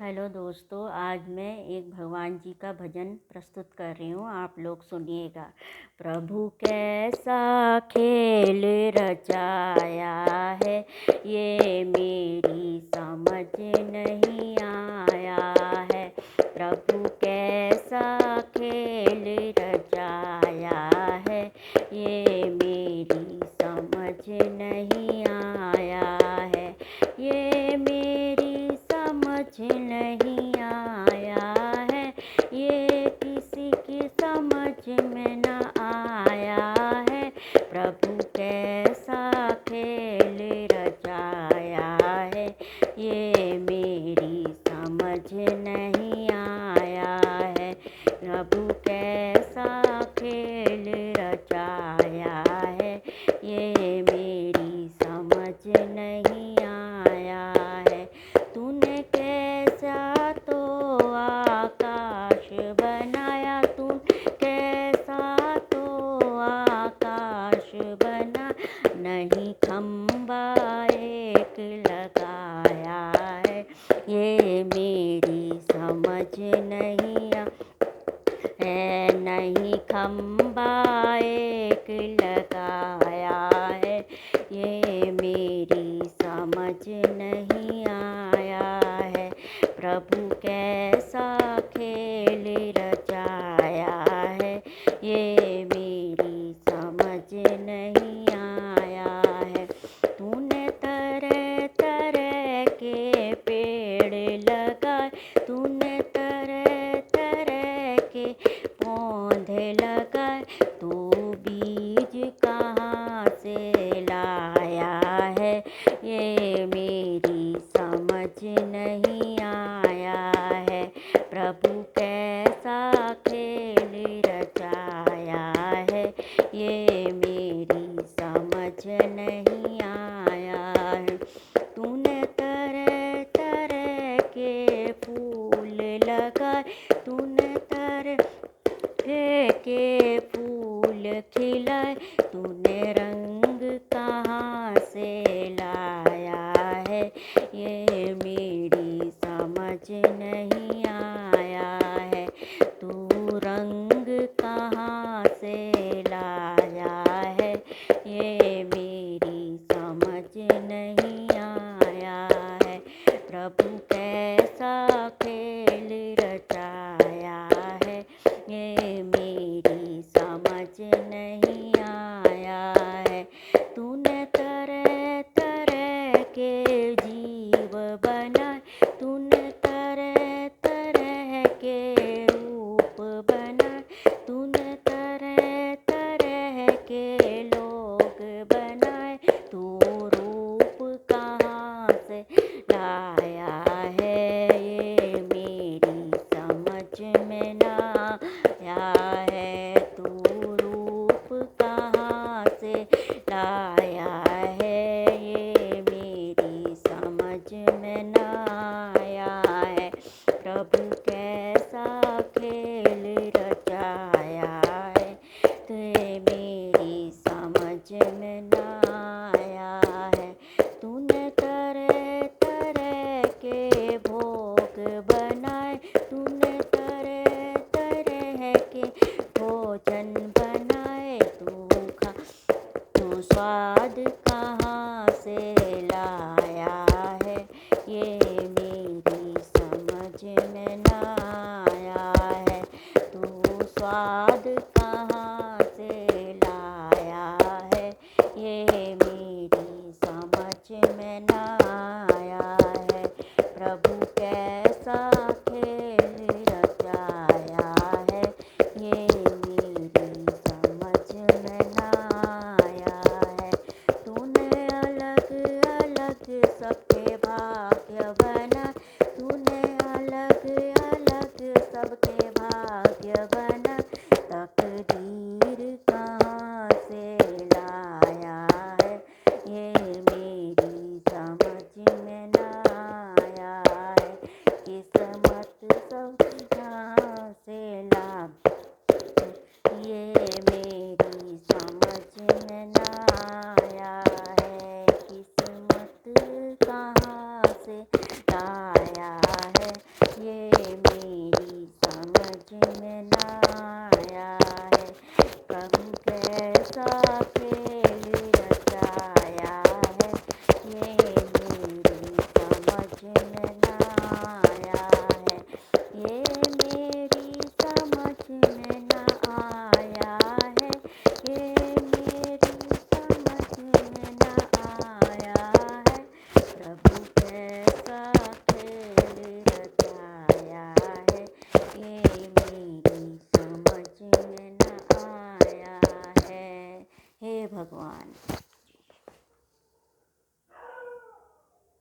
Hello दोस्तों, आज मैं एक भगवान जी का भजन प्रस्तुत कर रही हूँ। आप लोग सुनिएगा। प्रभु कैसा खेल रचाया है, ये मेरी समझ नहीं आया है। प्रभु कैसा खेल रचाया है, ये मेरी समझ नहीं आया है। ये मेरी समझ नहीं आया है, ये किसी की समझ में न आया है। प्रभु कैसा खेल रचाया है, ये मेरी समझ नहीं आया है। प्रभु कैसा खेल रचाया है, ये मेरी समझ नहीं आया है। तूने कैसा तो आकाश बनाया, तूने कैसा तो आकाश बना, नहीं खंबा एक लगाया है। ये मेरी समझ नहीं है, नहीं खंबा एक लगाया है। ये मेरी समझ नहीं आया है। प्रभु कैसा खेल रचाया है, ये मेरी समझ नहीं आया है। तूने तरह तरह के पेड़ लगाए, तूने तरह तरह के पौधे लगाए, तो बीज कहाँ से लाया है, ये मेरी समझ नहीं आया है। प्रभु कैसा खेल रचाया है, ये मेरी समझ नहीं आया है। तूने तरह तरह के फूल लगाए, तूने तरह के फूल खिलाए, तूने रंग कहाँ से लाया है, ये मेरी समझ नहीं आया है। तू रंग कहाँ से लाया है, ये मेरी समझ नहीं आया है। प्रभु कैसा खेल रचाया है, ये मेरी समझ नहीं आया है। तूने तरह तरह के जीव बनाए, तूने तरह तरह के रूप बनाए, तूने तरह तरह के लोग बनाए, तू रूप कहाँ से लाया है, ये मेरी समझ में ना आया है। तू रूप कहाँ से लाया है, ये मेरी समझ में ना आया है। प्रभु कैसा खेल रचाया है, तो ये मेरी समझ में ना आया है। तूने तरह तरह के भोग बनाए, तूने तरह तरह के भोजन बनाए, तू स्वाद कहाँ से लाया है, ये मेरी समझ में ना आया है। तू स्वाद कहाँ से लाया है, ये मेरी समझ में ना आया है। प्रभु कैसा खेल रचाया है, ये मेरी समझ में ना आया है। तूने अलग अलग सबके भाग्य बना, तूने अलग अलग सबके भाग्य बना, तकदीर कहाँ से लाया है, ये मेरी समझ में ना आया है। ये